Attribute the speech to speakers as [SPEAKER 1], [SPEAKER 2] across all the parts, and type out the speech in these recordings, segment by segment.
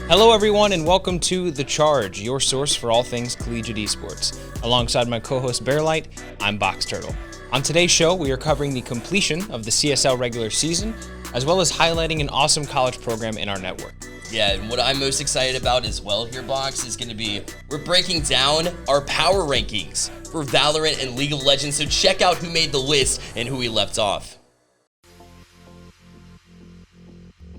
[SPEAKER 1] Hello everyone and welcome to The Charge, your source for all things collegiate esports. Alongside my co-host Bearlight, I'm Box Turtle. On today's show, we are covering the completion of the CSL regular season, as well as highlighting an awesome college program in our network.
[SPEAKER 2] Yeah, and what I'm most excited about as well here, Box, is going to be we're breaking down our power rankings for Valorant and League of Legends, so check out who made the list and who we left off.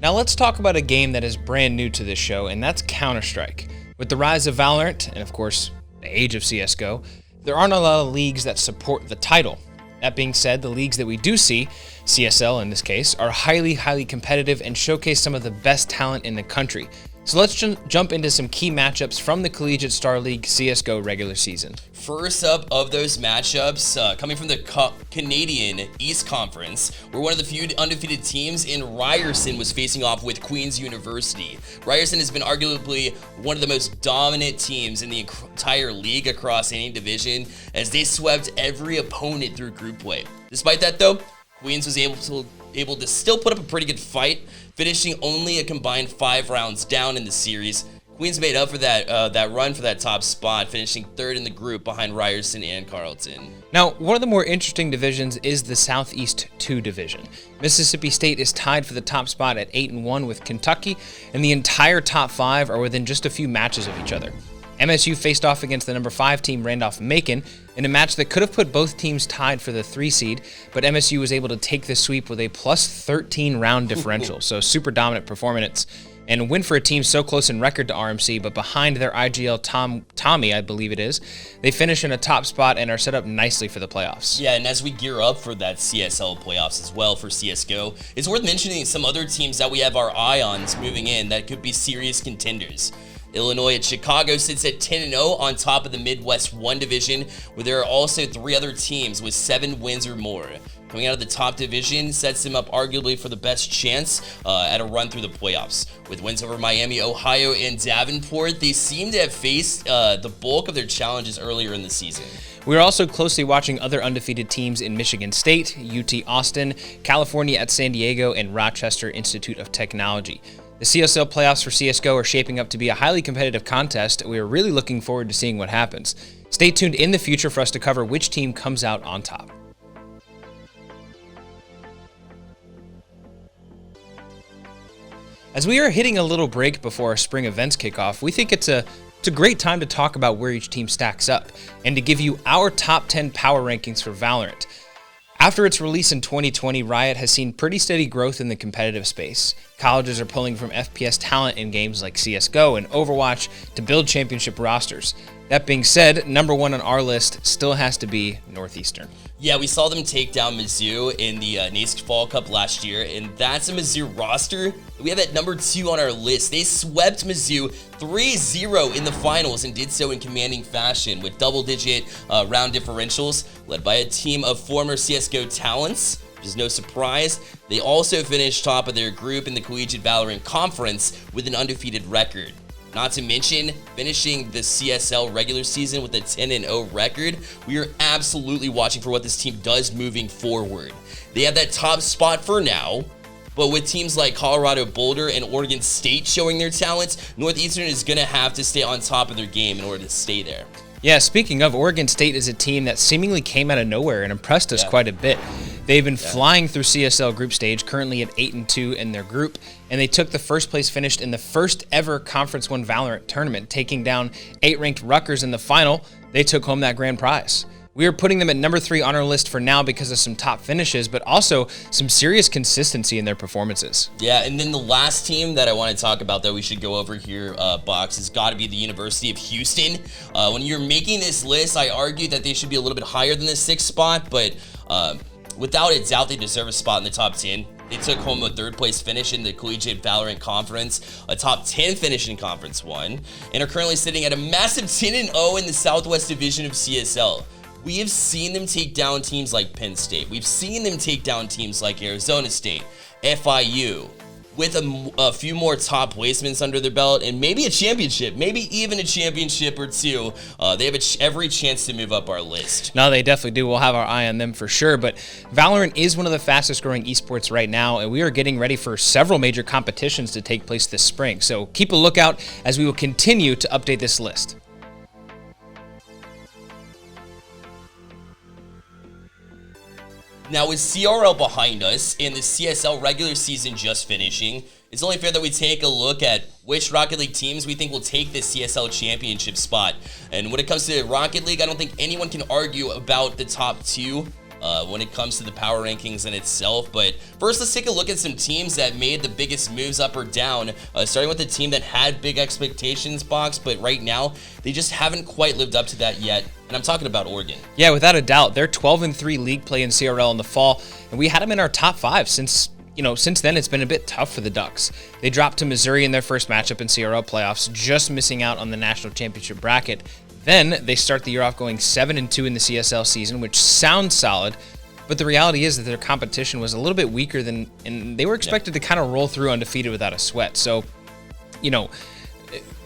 [SPEAKER 1] Now let's talk about a game that is brand new to this show, and that's Counter-Strike. With the rise of Valorant, and of course, the age of CSGO, there aren't a lot of leagues that support the title. That being said, the leagues that we do see, CSL in this case, are highly competitive and showcase some of the best talent in the country. So let's jump into some key matchups from the Collegiate Star League CSGO regular season.
[SPEAKER 2] First up of those matchups, coming from the Canadian East Conference, where one of the few undefeated teams in Ryerson was facing off with Queen's University. Ryerson has been arguably one of the most dominant teams in the entire league across any division, as they swept every opponent through group play. Despite that though, Queens was able to still put up a pretty good fight, finishing only a combined 5 rounds down in the series. Queens made up for that run for that top spot, finishing third in the group behind Ryerson and Carleton.
[SPEAKER 1] Now, one of the more interesting divisions is the Southeast 2 division. Mississippi State is tied for the top spot at 8-1 with Kentucky, and the entire top 5 are within just a few matches of each other. MSU faced off against the number 5 team Randolph-Macon in a match that could have put both teams tied for the 3 seed, but MSU was able to take the sweep with a plus 13 round differential, so super dominant performance, and a win for a team so close in record to RMC, but behind their IGL Tommy, I believe it is. They finish in a top spot and are set up nicely for the playoffs.
[SPEAKER 2] Yeah, and as we gear up for that CSL playoffs as well for CSGO, it's worth mentioning some other teams that we have our eye on moving in that could be serious contenders. Illinois at Chicago sits at 10-0 on top of the Midwest 1 division, where there are also 3 other teams with 7 wins or more. Coming out of the top division sets them up arguably for the best chance at a run through the playoffs. With wins over Miami, Ohio, and Davenport, they seem to have faced the bulk of their challenges earlier in the season.
[SPEAKER 1] We're also closely watching other undefeated teams in Michigan State, UT Austin, California at San Diego, and Rochester Institute of Technology. The CSL playoffs for CSGO are shaping up to be a highly competitive contest. We are really looking forward to seeing what happens. Stay tuned in the future for us to cover which team comes out on top. As we are hitting a little break before our spring events kick off, we think it's a great time to talk about where each team stacks up and to give you our top 10 power rankings for Valorant. After its release in 2020, Riot has seen pretty steady growth in the competitive space. Colleges are pulling from FPS talent in games like CSGO and Overwatch to build championship rosters. That being said, number 1 on our list still has to be Northeastern.
[SPEAKER 2] Yeah, we saw them take down Mizzou in the NASC Fall Cup last year, and that's a Mizzou roster we have at number 2 on our list. They swept Mizzou 3-0 in the finals and did so in commanding fashion with double-digit round differentials, led by a team of former CSGO talents, which is no surprise. They also finished top of their group in the Collegiate Valorant Conference with an undefeated record. Not to mention, finishing the CSL regular season with a 10-0 record, we are absolutely watching for what this team does moving forward. They have that top spot for now, but with teams like Colorado Boulder and Oregon State showing their talents, Northeastern is going to have to stay on top of their game in order to stay there.
[SPEAKER 1] Yeah, speaking of, Oregon State is a team that seemingly came out of nowhere and impressed us quite a bit. They've been flying through CSL group stage, currently at 8-2 in their group, and they took the first place finish in the first ever Conference 1 Valorant tournament, taking down 8th-ranked Rutgers in the final. They took home that grand prize. We are putting them at number 3 on our list for now because of some top finishes, but also some serious consistency in their performances.
[SPEAKER 2] Yeah, and then the last team that I want to talk about that we should go over here, Box, has got to be the University of Houston. When you're making this list, I argue that they should be a little bit higher than the 6th spot, but without a doubt, they deserve a spot in the top 10. They took home a 3rd place finish in the Collegiate Valorant Conference, a top 10 finish in Conference 1, and are currently sitting at a massive 10-0 in the Southwest Division of CSL. We have seen them take down teams like Penn State. We've seen them take down teams like Arizona State, FIU, with a few more top placements under their belt and maybe a championship, maybe even a championship or two, they have every chance to move up our list.
[SPEAKER 1] No, they definitely do. We'll have our eye on them for sure. But Valorant is one of the fastest growing esports right now, and we are getting ready for several major competitions to take place this spring. So keep a lookout as we will continue to update this list.
[SPEAKER 2] Now, with CRL behind us and the CSL regular season just finishing, it's only fair that we take a look at which Rocket League teams we think will take the CSL championship spot. And when it comes to Rocket League, I don't think anyone can argue about the top two when it comes to the power rankings in itself. But first, let's take a look at some teams that made the biggest moves up or down, starting with the team that had big expectations, Box, but right now they just haven't quite lived up to that yet. And I'm talking about Oregon.
[SPEAKER 1] Yeah, without a doubt. They're 12-3 league play in CRL in the fall, and we had them in our top 5 since then. It's been a bit tough for the Ducks. They dropped to Missouri in their first matchup in CRL playoffs, just missing out on the national championship bracket. Then they start the year off going 7-2 in the CSL season, which sounds solid, but the reality is that their competition was a little bit weaker than, and they were expected to kind of roll through undefeated without a sweat. So,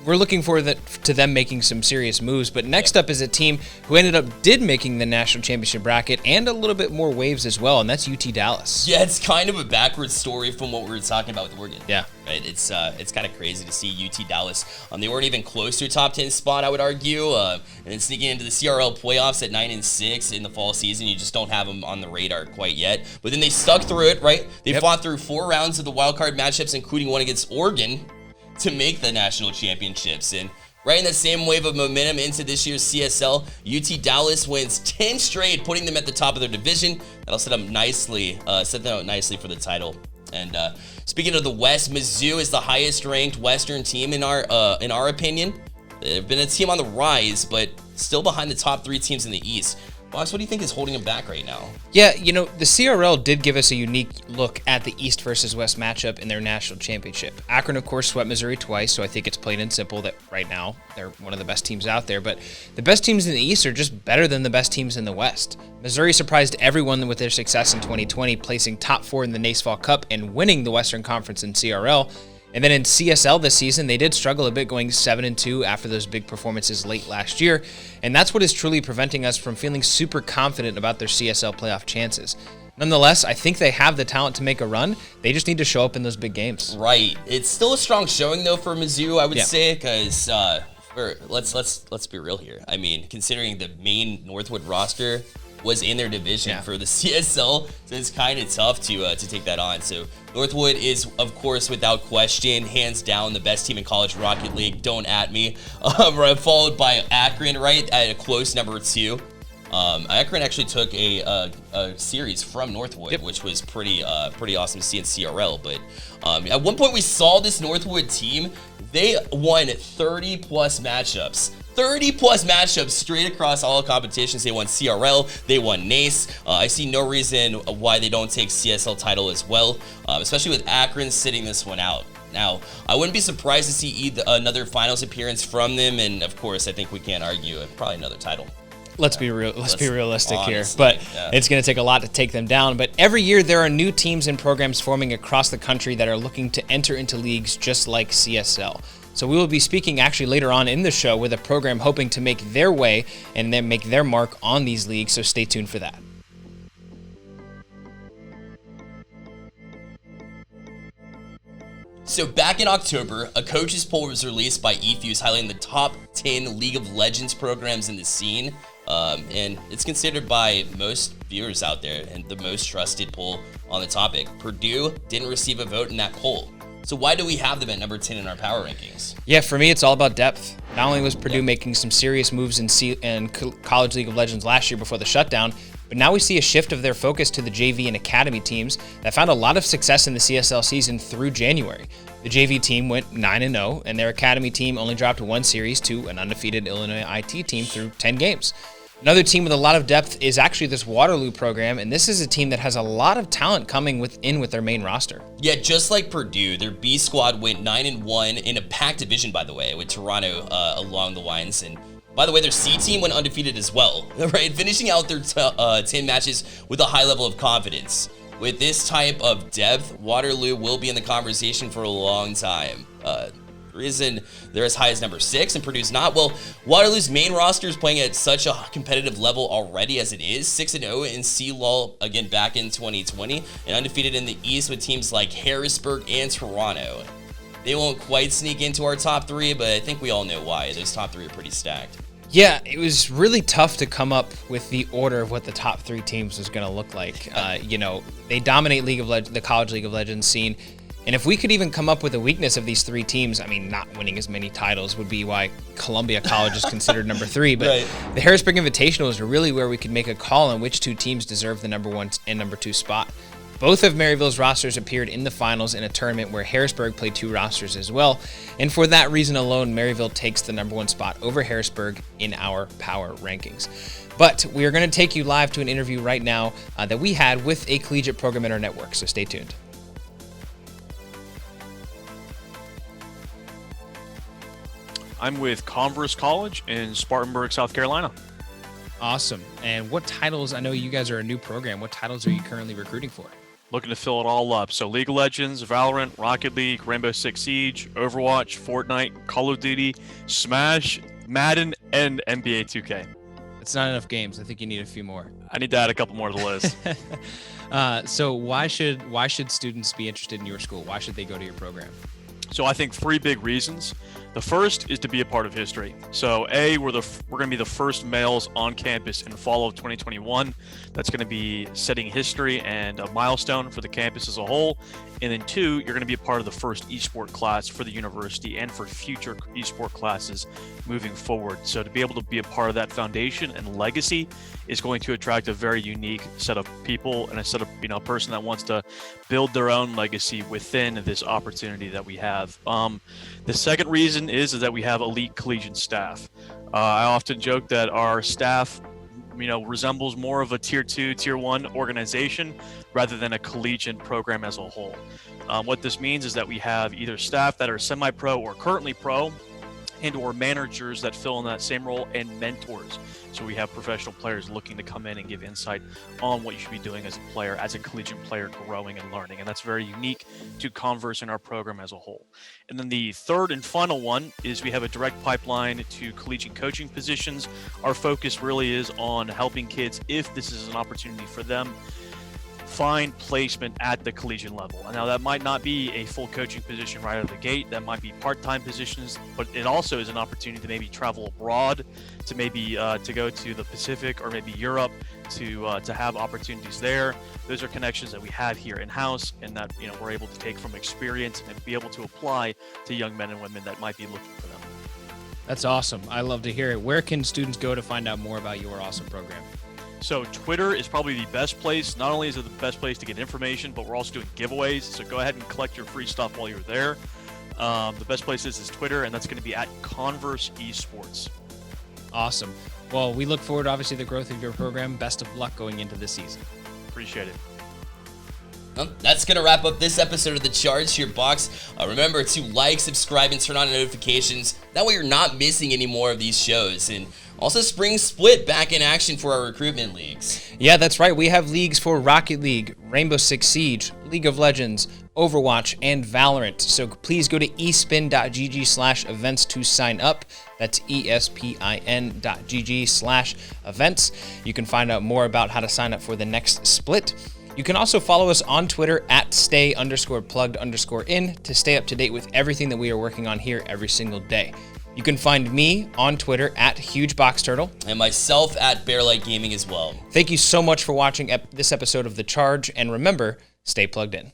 [SPEAKER 1] we're looking forward to them making some serious moves. But next up is a team who did making the national championship bracket and a little bit more waves as well, and that's UT Dallas.
[SPEAKER 2] Yeah, it's kind of a backwards story from what we were talking about with Oregon.
[SPEAKER 1] Yeah.
[SPEAKER 2] Right? It's kind of crazy to see UT Dallas. They weren't even close to a top 10 spot, I would argue. And then sneaking into the CRL playoffs at 9-6 in the fall season, you just don't have them on the radar quite yet. But then they stuck through it, right? They fought through 4 rounds of the wildcard matchups, including one against Oregon, to make the national championships. And right in the same wave of momentum into this year's CSL, UT Dallas wins 10 straight, putting them at the top of their division. That'll set them out nicely for the title. And speaking of the West, Mizzou is the highest ranked Western team in our opinion. They've been a team on the rise, but still behind the top 3 teams in the East. Box, what do you think is holding them back right now?
[SPEAKER 1] Yeah, the CRL did give us a unique look at the East versus West matchup in their national championship. Akron, of course, swept Missouri twice, so I think it's plain and simple that right now they're one of the best teams out there. But the best teams in the East are just better than the best teams in the West. Missouri surprised everyone with their success in 2020, placing top 4 in the NACE Cup and winning the Western Conference in CRL. And then in CSL this season, they did struggle a bit, going 7-2 after those big performances late last year. And that's what is truly preventing us from feeling super confident about their CSL playoff chances. Nonetheless, I think they have the talent to make a run. They just need to show up in those big games.
[SPEAKER 2] Right. It's still a strong showing, though, for Mizzou, I would say, because let's be real here. I mean, considering the main Northwood roster was in their division for the CSL, so it's kind of tough to take that on. So Northwood is, of course, without question, hands down the best team in College Rocket League. Don't at me. Followed by Akron, right at a close number 2. Akron actually took a series from Northwood, which was pretty awesome to see in CRL. But at one point we saw this Northwood team. They won 30 plus matchups. 30 plus matchups straight across all competitions. They won CRL, they won NACE. I see no reason why they don't take CSL title as well, especially with Akron sitting this one out. Now, I wouldn't be surprised to see another finals appearance from them, and of course, I think we can't argue probably another title.
[SPEAKER 1] Let's be realistic here, but it's going to take a lot to take them down. But every year there are new teams and programs forming across the country that are looking to enter into leagues just like CSL. So we will be speaking actually later on in the show with a program hoping to make their way and then make their mark on these leagues, so stay tuned for that.
[SPEAKER 2] So back in October, a coaches poll was released by eFuse highlighting the top 10 League of Legends programs in the scene. And it's considered by most viewers out there and the most trusted poll on the topic. Purdue didn't receive a vote in that poll. So why do we have them at number 10 in our power rankings?
[SPEAKER 1] Yeah, for me, it's all about depth. Not only was Purdue making some serious moves in College League of Legends last year before the shutdown, but now we see a shift of their focus to the JV and Academy teams that found a lot of success in the CSL season through January. The JV team went 9-0, and their Academy team only dropped 1 series to an undefeated Illinois IT team through 10 games. Another team with a lot of depth is actually this Waterloo program, and this is a team that has a lot of talent coming with their main roster.
[SPEAKER 2] Yeah, just like Purdue, their B squad went 9-1 in a packed division, by the way, with Toronto along the lines. And by the way, their C team went undefeated as well, right? Finishing out their 10 matches with a high level of confidence. with this type of depth, Waterloo will be in the conversation for a long time. Reason they're as high as number 6 and Purdue's not. Well, Waterloo's main roster is playing at such a competitive level already as it is. 6-0 in CLOL, again, back in 2020, and undefeated in the East with teams like Harrisburg and Toronto. They won't quite sneak into our top 3, but I think we all know why. Those top 3 are pretty stacked.
[SPEAKER 1] Yeah, it was really tough to come up with the order of what the top 3 teams was going to look like. They dominate the College League of Legends scene. And if we could even come up with a weakness of these 3 teams, I mean, not winning as many titles would be why Columbia College is considered number 3. But right. The Harrisburg Invitational is really where we could make a call on which 2 teams deserve the number 1 and number 2 spot. Both of Maryville's rosters appeared in the finals in a tournament where Harrisburg played 2 rosters as well. And for that reason alone, Maryville takes the number 1 spot over Harrisburg in our power rankings. But we are going to take you live to an interview right now that we had with a collegiate program in our network, so stay tuned.
[SPEAKER 3] I'm with Converse College in Spartanburg, South Carolina.
[SPEAKER 1] Awesome. And what titles, I know you guys are a new program, what titles are you currently recruiting for?
[SPEAKER 3] Looking to fill it all up. So League of Legends, Valorant, Rocket League, Rainbow Six Siege, Overwatch, Fortnite, Call of Duty, Smash, Madden, and NBA 2K.
[SPEAKER 1] It's not enough games. I think you need a few more.
[SPEAKER 3] I need to add a couple more to the list.
[SPEAKER 1] So why should students be interested in your school? Why should they go to your program?
[SPEAKER 3] So I think 3 big reasons. The first is to be a part of history. So we're going to be the first males on campus in fall of 2021. That's going to be setting history and a milestone for the campus as a whole. And then 2, you're going to be a part of the first esport class for the university and for future esport classes moving forward. So to be able to be a part of that foundation and legacy is going to attract a very unique set of people and a set of, a person that wants to build their own legacy within this opportunity that we have. The second reason is that we have elite collegiate staff. I often joke that our staff resembles more of a tier 2, tier 1 organization rather than a collegiate program as a whole. What this means is that we have either staff that are semi-pro or currently pro, and or managers that fill in that same role, and mentors. So we have professional players looking to come in and give insight on what you should be doing as a player, as a collegiate player, growing and learning. And that's very unique to Converse in our program as a whole. And then the third and final one is we have a direct pipeline to collegiate coaching positions. Our focus really is on helping kids, if this is an opportunity for them, find placement at the collegiate level. Now that might not be a full coaching position right out of the gate, that might be part-time positions, but it also is an opportunity to maybe travel abroad, to maybe to go to the Pacific or maybe Europe, to have opportunities there. Those are connections that we have here in-house, and that we're able to take from experience and be able to apply to young men and women that might be looking for them.
[SPEAKER 1] That's awesome. I love to hear it. Where can students go to find out more about your awesome program?
[SPEAKER 3] So Twitter is probably the best place. Not only is it the best place to get information, but we're also doing giveaways. So go ahead and collect your free stuff while you're there. The best place is Twitter, and that's going to be at Converse Esports.
[SPEAKER 1] Awesome. Well, we look forward, obviously, to the growth of your program. Best of luck going into this season.
[SPEAKER 3] Appreciate it.
[SPEAKER 2] Well, that's going to wrap up this episode of The Charge Your Box. Remember to like, subscribe, and turn on notifications. That way you're not missing any more of these shows. And also, Spring Split back in action for our recruitment leagues.
[SPEAKER 1] Yeah, that's right. We have leagues for Rocket League, Rainbow Six Siege, League of Legends, Overwatch, and Valorant. So please go to espin.gg/events to sign up. That's espin.gg/events. You can find out more about how to sign up for the next split. You can also follow us on Twitter at stay_plugged_in to stay up to date with everything that we are working on here every single day. You can find me on Twitter at HugeBoxTurtle.
[SPEAKER 2] And myself at Bearlight Gaming as well.
[SPEAKER 1] Thank you so much for watching this episode of The Charge, and remember, stay plugged in.